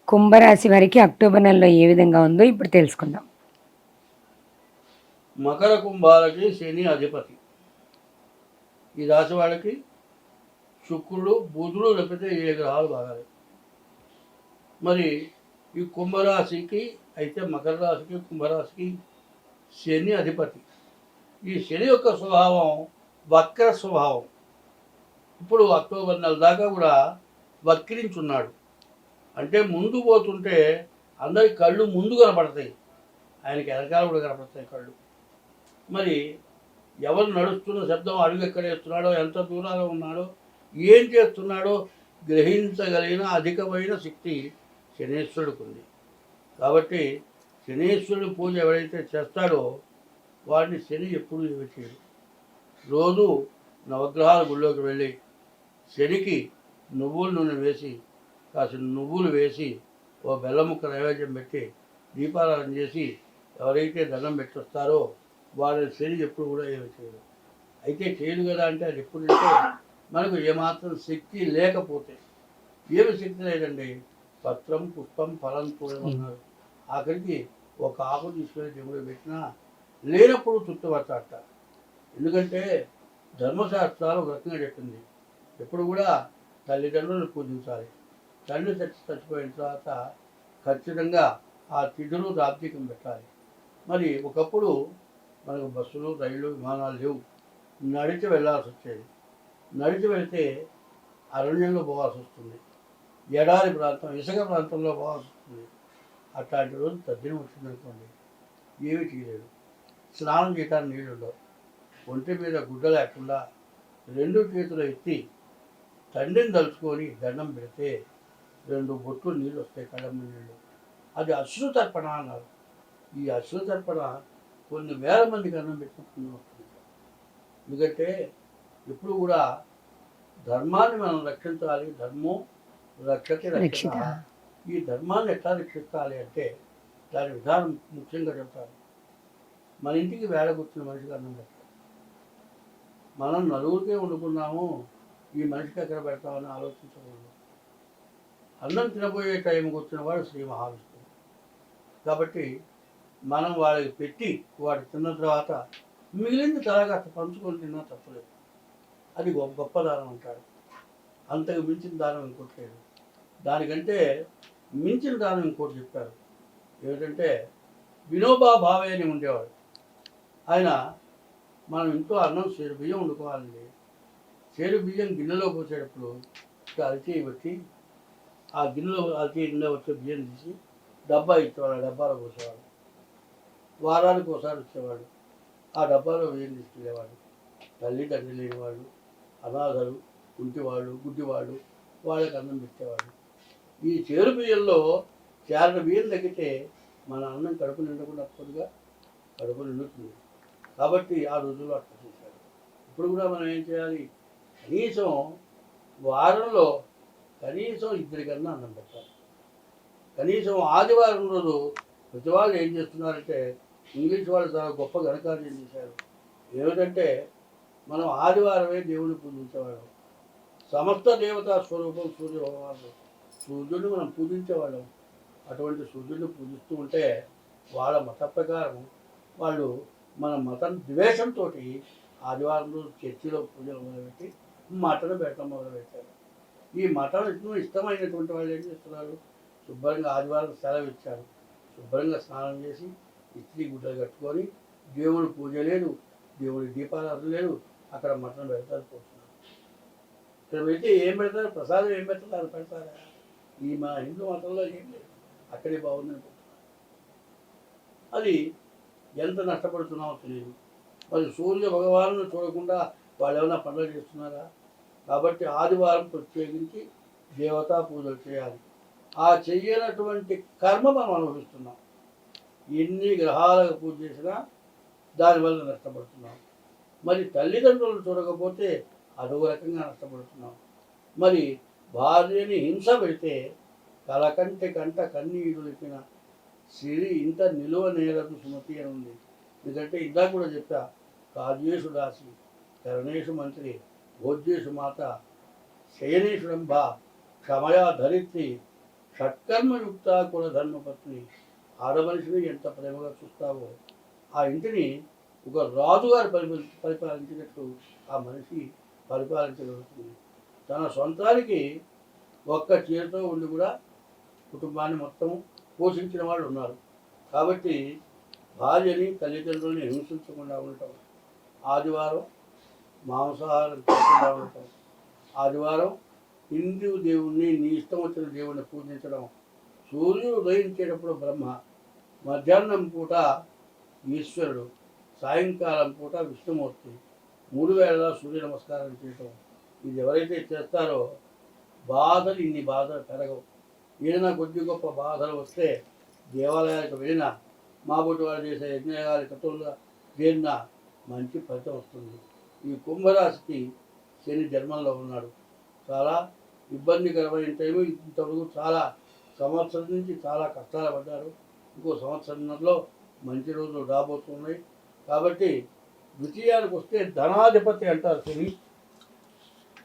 కుంభరాశి వారికి అక్టోబర్ నెలలో ఏ విధంగా ఉందో ఇప్పుడు తెలుసుకుందాం. మకర కుంభాలకి శని అధిపతి. ఈ రాశి వాళ్ళకి శుక్రుడు బుధుడు లేకపోతే ఏ గ్రహాలు బాగాలి. మరి ఈ కుంభరాశికి అయితే మకర రాశికి కుంభరాశికి శని అధిపతి. ఈ శని యొక్క స్వభావం వక్ర స్వభావం. ఇప్పుడు అక్టోబర్ నెల దాకా కూడా వక్రించున్నాడు. అంటే ముందు పోతుంటే అందరి కళ్ళు ముందు కనపడతాయి, ఆయనకి వెనకాల కూడా కనపడతాయి కళ్ళు. మరి ఎవరు నడుస్తున్న శబ్దం, అడుగు ఎక్కడ వేస్తున్నాడో, ఎంత దూరంలో ఉన్నాడో, ఏం చేస్తున్నాడో గ్రహించగలిగిన అధికమైన శక్తి శనీశ్వరుడికి ఉంది. కాబట్టి శనీశ్వరుడి పూజ ఎవరైతే చేస్తాడో వాడిని శని ఎప్పుడు ఏమి చేయడు. రోజు నవగ్రహాల గుళ్ళోకి వెళ్ళి శనికి నువ్వుల నూనె వేసి కాసిన నువ్వులు వేసి ఓ బెల్లం ముక్క నైవేద్యం పెట్టి దీపారాధన చేసి ఎవరైతే దండం పెట్టొస్తారో వాళ్ళని శని ఎప్పుడు కూడా ఏమి చేయడు. అయితే చేయడు కదా అంటే అది ఎప్పుడంటే మనకు ఏమాత్రం శక్తి లేకపోతే. ఏమి శక్తి లేదండి, పత్రం పుష్పం ఫలం చూడమన్నారు. ఆఖరికి ఒక ఆకు తీసుకొని దేవుడు పెట్టినా లేనప్పుడు చుట్టుపడతాట. ఎందుకంటే ధర్మశాస్త్రాలు ఒక రకంగా చెప్పింది, ఎప్పుడు కూడా తల్లిదండ్రులను పూజించాలి. తండ్రి చచ్చిపోయిన తర్వాత ఖచ్చితంగా ఆ తిథులు రాబ్దికం పెట్టాలి. మరి ఒకప్పుడు మనకు బస్సులు, రైళ్ళు, విమానాలు లేవు. నడిచి వెళ్ళాల్సి వచ్చేది. నడిచి వెళితే అరణ్యంలో పోవాల్సి వస్తుంది, ఎడారి ప్రాంతం, ఇసుక ప్రాంతంలో పోవాల్సి వస్తుంది. అట్లాంటి రోజు తద్దినం వచ్చిందనుకోండి, ఏమీ చేయలేదు. స్నానం చేయడానికి నీళ్ళు ఉండవు. ఒంటి మీద గుడ్డ లేకుండా రెండు చేతులు ఎత్తి తండ్రిని తలుచుకొని దండం పెడితే 2 బొట్లు నీళ్ళు వస్తాయి, కళ్ళమ్మ నీళ్ళు. అది అశ్రుతర్పణ అన్నారు. ఈ అశ్రుతర్పణ కొన్ని వేల మందికి అన్నం పెట్టినప్పుడు వస్తుంది. ఎందుకంటే ఎప్పుడు కూడా ధర్మాన్ని మనం రక్షించాలి. ధర్మం రక్షతే రక్షిత. ఈ ధర్మాన్ని ఎట్లా రక్షించాలి అంటే దాని విధానం ముఖ్యంగా చెప్తారు. మన ఇంటికి వేళ కూర్చున్న మనిషికి అన్నం పెట్టాలి. మనం నలుగురికే వండుకున్నాము, ఈ మనిషికి ఎక్కడ పెడతామని ఆలోచించకూడదు. అన్నం తినబోయే టైంకి వచ్చిన వాడు శ్రీ మహావిష్ణువు. కాబట్టి మనం వాళ్ళకి పెట్టి వాడు తిన్న తర్వాత మిగిలింది తలగా పంచుకొని తిన్నా తప్పలేదు. అది గొప్ప దానం అంటాడు. అంతకు మించిన దానం ఇంకోటి లేదు. దానికంటే మించిన దానం ఇంకోటి చెప్పారు. ఏమిటంటే వినోబా భావే అని ఉండేవాడు. ఆయన మనం ఇంట్లో అన్నం చేరు బియ్యం వండుకోవాలండి. చేరు బియ్యం గిన్నెలో పోసేటప్పుడు అరిచి పెట్టి ఆ గిన్నెలో గిన్నెలో వచ్చే బియ్యం తీసి డబ్బా ఇచ్చేవాడు. ఆ డబ్బాలో పోసేవాడు. వారానికి ఒకసారి వచ్చేవాడు. ఆ డబ్బాలో బియ్యం తీసుకెళ్ళేవాడు. తల్లి తండ్రి లేనివాళ్ళు, అనాథలు, కుంటివాళ్ళు, గుడ్డివాళ్ళు, వాళ్ళకి అన్నం పెట్టేవాడు. ఈ చేరు బియ్యంలో చేరని బియ్యం తగ్గితే మన అన్నం కడుపు నిండకుండా తప్పదుగా, కడుపు నిండుతుంది. కాబట్టి ఆ రోజుల్లో అట్లా చేశారు. ఇప్పుడు కూడా మనం ఏం చేయాలి, కనీసం వారంలో కనీసం 2 కన్నా అన్నం పెట్టాలి. కనీసం ఆదివారం రోజు ప్రతి వాళ్ళు ఏం చేస్తున్నారంటే, ఇంగ్లీష్ వాళ్ళు చాలా గొప్ప ఘనకార్యం చేశారు. ఏమిటంటే మనం ఆదివారమే దేవుడిని పూజించేవాళ్ళం. సమస్త దేవతా స్వరూపం సూర్య భగవానుడు. సూర్యుడిని మనం పూజించేవాళ్ళం. అటువంటి సూర్యుడిని పూజిస్తూ ఉంటే వాళ్ళ మత ప్రకారం వాళ్ళు మన మతం ద్వేషంతో ఆదివారం రోజు చర్చిలో పూజలు మొదలుపెట్టి మటను పెట్టడం మొదలుపెట్టారు. ఈ మటను ఇష్టమైనటువంటి వాళ్ళు ఏం చేస్తున్నారు, శుభ్రంగా ఆదివారం సెలవు ఇచ్చారు, శుభ్రంగా స్నానం చేసి ఇస్త్రీ గుడ్డలు కట్టుకొని దేవుడి పూజ లేదు, దేవుడి దీపారాధన లేదు, అక్కడ మటన్ పెడతారు పోతున్నారు. ఇక్కడ పెట్టి ఏం పెడతారు, ప్రసాదం ఏం పెడతారు, అది పెడతారా? ఈ మా హిందూ మతంలో ఏం లేదు, అక్కడే బాగుందని పోతున్నారు. అది ఎంత నష్టపడుతున్నామో తెలియదు. మరి సూర్య భగవాను చూడకుండా వాళ్ళు ఏమైనా పనులు చేస్తున్నారా? కాబట్టి ఆదివారం ప్రత్యేకించి దేవతా పూజలు చేయాలి. ఆ చెయ్యనటువంటి కర్మ మనం అనుభవిస్తున్నాం. ఎన్ని గ్రహాలకు పూజ చేసినా దానివల్ల నష్టపడుతున్నాం. మరి తల్లిదండ్రులను చూడకపోతే అదొక రకంగా నష్టపడుతున్నాం. మరి భార్యని హింస పెడితే కలకంటి కంట కన్నీరు లేపిన సిరి ఇంత నిలువ నేరదు సుమతి అని ఉంది. ఎందుకంటే ఇందాక కూడా చెప్పా, కాజేషు దాసి, కరణేషు మంత్రి, భోజ్యేషు మాత, శయనేషుడంబ, క్షమయా ధరిత్రి, షట్కర్మయుక్త కులధర్మపత్ని. ఆడమనిషిని ఎంత ప్రేమగా చూస్తావో ఆ ఇంటిని ఒక రాజుగారు పరిపాలించినట్టు ఆ మనిషి పరిపాలించగలుగుతుంది. తన సొంతానికి ఒక్క చేతితో ఉండి కూడా కుటుంబాన్ని మొత్తం పోషించిన వాళ్ళు ఉన్నారు. కాబట్టి భార్యని తల్లిదండ్రులని హింసించకుండా ఉండటం, ఆదివారం మాంసాహారం తినకుండా ఉండటం, ఆదివారం హిందూ దేవుణ్ణి నీ ఇష్టం వచ్చిన దేవుణ్ణి పూజించడం, సూర్యుడు ఉదయించేటప్పుడు బ్రహ్మ, మధ్యాహ్నం పూట ఈశ్వరుడు, సాయంకాలం పూట విష్ణుమూర్తి, 3 వేళలా సూర్య నమస్కారం చేయటం, ఇది ఎవరైతే చేస్తారో ఇన్ని బాధలు పెరగవు. ఏదైనా కొద్ది గొప్ప బాధలు వస్తే దేవాలయాలకు వెళ్ళినా, మా బొట్టు వారు చేసే యజ్ఞయాగాలు కథలుగా చేరినా మంచి ఫలితం వస్తుంది. ఈ కుంభరాశికి శని జన్మంలో ఉన్నాడు. చాలా ఇబ్బందికరమైన టైము. ఇంతవరకు చాలా సంవత్సరం నుంచి చాలా కష్టాలు పడ్డారు. ఇంకో సంవత్సరంలో మంచి రోజులు రాబోతున్నాయి. కాబట్టి ద్వితీయానికి వస్తే ధనాధిపతి అంటారు శని,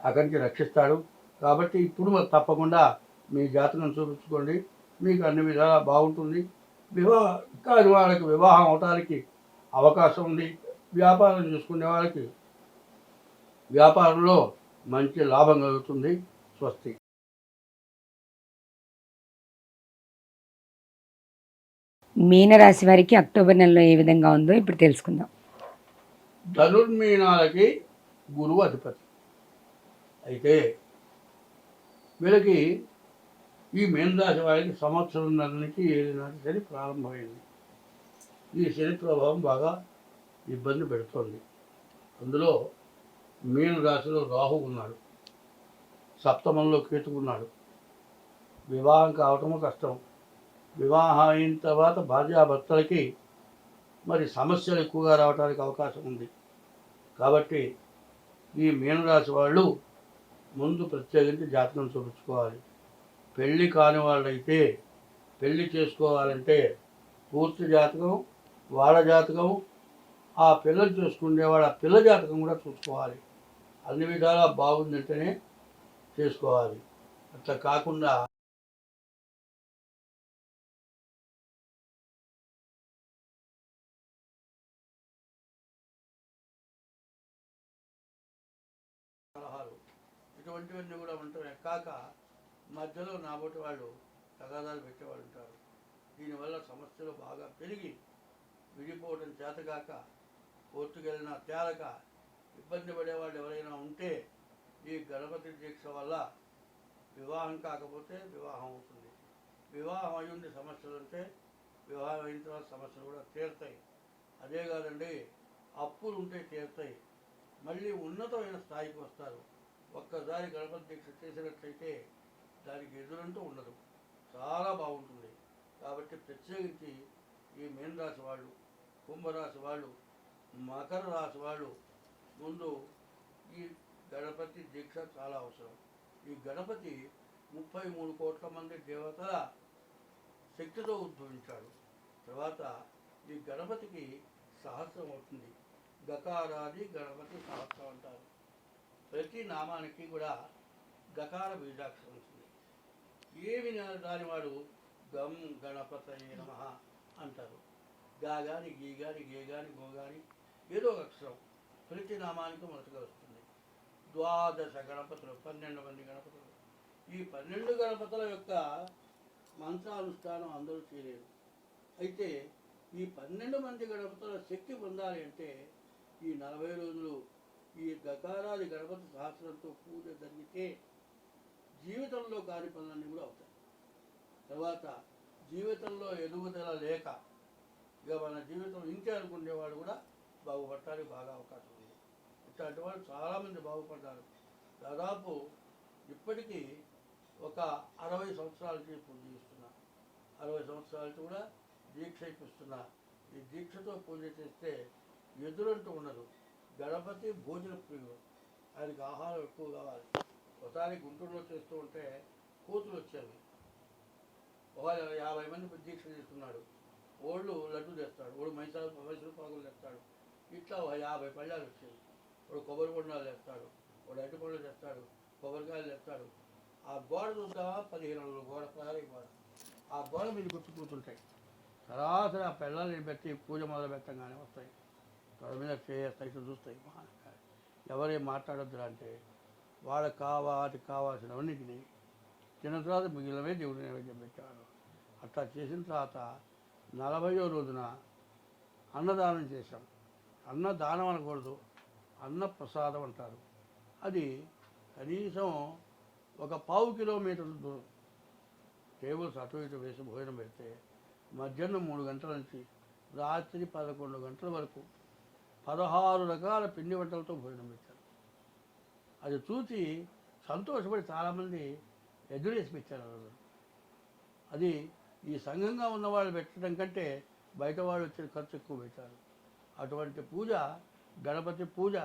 అక్కడి నుంచి రక్షిస్తాడు. కాబట్టి ఇప్పుడు తప్పకుండా మీ జాతకం చూపించుకోండి, మీకు అన్ని విధాలా బాగుంటుంది. కాని వాళ్ళకి వివాహం అవటానికి అవకాశం ఉంది. వ్యాపారం చేసుకునే వాళ్ళకి వ్యాపారంలో మంచి లాభం కలుగుతుంది. స్వస్తి. మీనరాశి వారికి అక్టోబర్ నెలలో ఏ విధంగా ఉందో ఇప్పుడు తెలుసుకుందాం. ధనుర్మీనాలకి గురువు అధిపతి అయితే వీళ్ళకి ఈ మీనరాశి వారికి సంవత్సరంన్నర నుంచి 7 నాటి శని ప్రారంభమైంది. ఈ శని ప్రభావం బాగా ఇబ్బంది పెడుతోంది. అందులో మీనరాశిలో రాహు ఉన్నాడు, సప్తమంలో కేతు ఉన్నాడు. వివాహం కావటము కష్టం. వివాహం అయిన తర్వాత భార్యాభర్తలకి మరి సమస్యలు ఎక్కువగా రావడానికి అవకాశం ఉంది. కాబట్టి ఈ మీనరాశి వాళ్ళు ముందు ప్రత్యేకించి జాతకం చూపించుకోవాలి. పెళ్ళి కాని వాళ్ళైతే పెళ్ళి చేసుకోవాలంటే పూర్తి జాతకం, వాళ్ళ జాతకం, ఆ పిల్లలు చూసుకునేవాడు ఆ పిల్ల జాతకం కూడా చూసుకోవాలి. అన్ని విధాలా బాగుందంటేనే చేసుకోవాలి. అట్లా కాకుండా సలహాలు ఇటువంటివన్నీ కూడా ఉంటాయి. కాక మధ్యలో నాబోటి వాళ్ళు తగాదాలు పెట్టేవాళ్ళు ఉంటారు. దీనివల్ల సమస్యలు బాగా పెరిగి విడిపోవడం చేతగాక కోర్టుకు వెళ్ళినా తేలక ఇబ్బంది పడేవాళ్ళు ఎవరైనా ఉంటే ఈ గణపతి దీక్ష వల్ల వివాహం కాకపోతే వివాహం అవుతుంది. వివాహం అయ్యుండి సమస్యలు ఉంటే వివాహం అయిన తర్వాత సమస్యలు కూడా తీరుతాయి. అదే కాదండి, అప్పులు ఉంటే తీరుతాయి. మళ్ళీ ఉన్నతమైన స్థాయికి వస్తారు. ఒక్కసారి గణపతి దీక్ష చేసినట్లయితే దానికి ఎదురంటూ ఉండదు. చాలా బాగుంటుంది. కాబట్టి ప్రత్యేకించి ఈ మీనరాశి వాళ్ళు, కుంభరాశి వాళ్ళు, మకర రాశి వాళ్ళు ముందు ఈ గణపతి దీక్ష చాలా అవసరం. ఈ గణపతి 33 కోట్ల మంది దేవతల శక్తితో ఉద్భవించాడు. తర్వాత ఈ గణపతికి సహస్రం అవుతుంది. గకారాది గణపతి సహస్రం అంటారు. ప్రతి నామానికి కూడా గకార బీజాక్షరం ఉంటుంది. ఏమి దానివాడు గం గణపతయే నమః అంటారు. గా గాని గీ గాని గే గాని గో గాని ఏదో ఒక అక్షరం ప్రతి నామానికి మొదటిగా వస్తుంది. 12 గణపతులు, 12 మంది గణపతులు. ఈ 12 గణపతుల యొక్క మంత్రానుష్ఠానం అందరూ చేయలేరు. అయితే ఈ 12 మంది గణపతుల శక్తి పొందాలి అంటే ఈ 40 రోజులు ఈ గకారాది గణపతి సహస్రంతో పూజ జరిగితే జీవితంలో కాని పనులన్నీ కూడా అవుతాయి. తర్వాత జీవితంలో ఎదుగుదల లేక ఇక మన జీవితం ఇంతే అనుకునేవాడు కూడా బాగుపడటానికి బాగా అవకాశం ఉంది. ఇట్లాంటి వాళ్ళు చాలామంది బాగుపడ్డారు. దాదాపు ఇప్పటికీ ఒక 60 సంవత్సరాల నుంచి పూజ చేస్తున్నా, 60 సంవత్సరాలకి కూడా దీక్ష ఇప్పిస్తున్నా. ఈ దీక్షతో పూజ చేస్తే ఎదురంటూ ఉండదు. గణపతి భోజన ప్రియుడు, ఆయనకి ఆహారం ఎక్కువ కావాలి. ఒకసారి గుంటూరులో చేస్తూ ఉంటే కూతురు వచ్చేవి. ఒక 50 మంది దీక్ష చేస్తున్నాడు. ఓళ్ళు లడ్డు తెస్తాడు, ఓడు మైసూరు పాకులు తెస్తాడు. ఇట్లా 50 పళ్ళాలు వచ్చేవి. వాడు కొబ్బరి బొండాలు తెస్తాడు, వాడు అరటి పళ్ళు తెస్తాడు, కొబ్బరికాయలు తెస్తాడు. ఆ గోడ చూద్దామా 15 అడుగుల గోడ, ప్రహరీ గోడ. ఆ గోడ మీద గుర్తు కూర్చుంటాయి. సరాసరి ఆ పిల్లల్ని పెట్టి పూజ మొదలు పెట్టంగానే వస్తాయి. తొడ మీద చేస్తాయి, ఇట్లా చూస్తాయి. ఎవరేం మాట్లాడొద్దు అంటే వాళ్ళకి వాటికి కావాల్సినవన్నిటిని తిన్న తర్వాత మిగిలినవే దేవుడి నైవేద్యం పెట్టారు. అట్లా చేసిన తర్వాత 40వ రోజున అన్నదానం చేశాం. అన్నదానం అనకూడదు, అన్న ప్రసాదం అంటారు. అది కనీసం ఒక 1/2 కిలోమీటర్ల దూరం టేబుల్స్ అటు ఇటు వేసి భోజనం పెడితే మధ్యాహ్నం 3 గంటల నుంచి రాత్రి 11 గంటల వరకు 16 రకాల పిండి వంటలతో భోజనం పెట్టారు. అది చూసి సంతోషపడి చాలామంది ఎదురేసి పెట్టారు. అది ఈ సంఘంగా ఉన్నవాళ్ళు పెట్టడం కంటే బయట వాళ్ళు వచ్చే ఖర్చు ఎక్కువ పెట్టారు. అటువంటి పూజ గణపతి పూజ,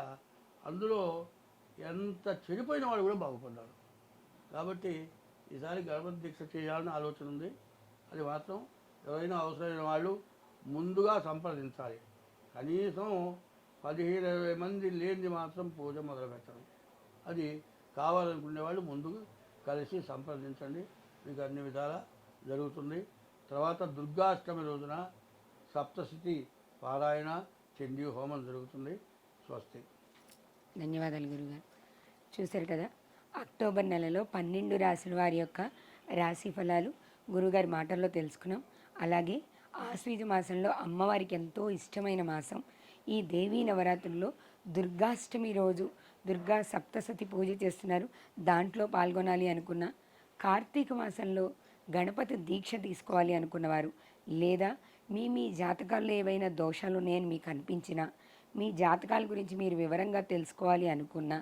అందులో ఎంత చెడిపోయిన వాళ్ళు కూడా బాగుపడ్డారు. కాబట్టి ఈసారి గణపతి దీక్ష చేయాలని ఆలోచన ఉంది. అది మాత్రం ఎవరైనా అవసరమైన వాళ్ళు ముందుగా సంప్రదించాలి. కనీసం 15-20 మంది లేనిది మాత్రం పూజ మొదలు పెట్టడం. అది కావాలనుకునే వాళ్ళు ముందుకు కలిసి సంప్రదించండి, మీకు అన్ని విధాలా జరుగుతుంది. తర్వాత దుర్గాష్టమి రోజున సప్తశతి పారాయణ, చండీ హోమం జరుగుతుంది. స్వస్తి. ధన్యవాదాలు గురుగారు. చూశారు కదా, అక్టోబర్ నెలలో 12 రాశుల వారి యొక్క రాశి ఫలాలు గురుగారి మాటల్లో తెలుసుకున్నాం. అలాగే ఆశ్వీజ మాసంలో అమ్మవారికి ఎంతో ఇష్టమైన మాసం ఈ దేవీ నవరాత్రుల్లో దుర్గాష్టమి రోజు దుర్గా సప్తశతి పూజ చేస్తున్నారు. దాంట్లో పాల్గొనాలి అనుకున్న, కార్తీక మాసంలో గణపతి దీక్ష తీసుకోవాలి అనుకున్నవారు, లేదా మీ జాతకాల్లో ఏవైనా దోషాలు నేను మీకు అనిపించినా, మీ జాతకాల గురించి మీరు వివరంగా తెలుసుకోవాలి అనుకున్నా,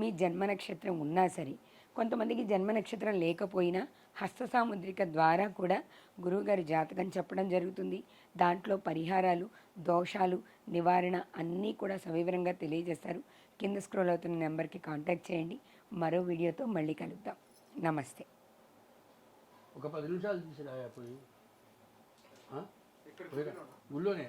మీ జన్మ నక్షత్రం ఉన్నా సరే, కొంతమందికి జన్మ నక్షత్రం లేకపోయినా హస్త సాముద్రిక ద్వారా కూడా గురువుగారి జాతకం చెప్పడం జరుగుతుంది. దాంట్లో పరిహారాలు, దోషాలు, నివారణ అన్నీ కూడా సవివరంగా తెలియజేస్తారు. కింద స్క్రోల్ అవుతున్న నెంబర్కి కాంటాక్ట్ చేయండి. మరో వీడియోతో మళ్ళీ కలుద్దాం. నమస్తే. ఒక 10 నిమిషాలు తీసిరా పోయి గుళ్ళోనే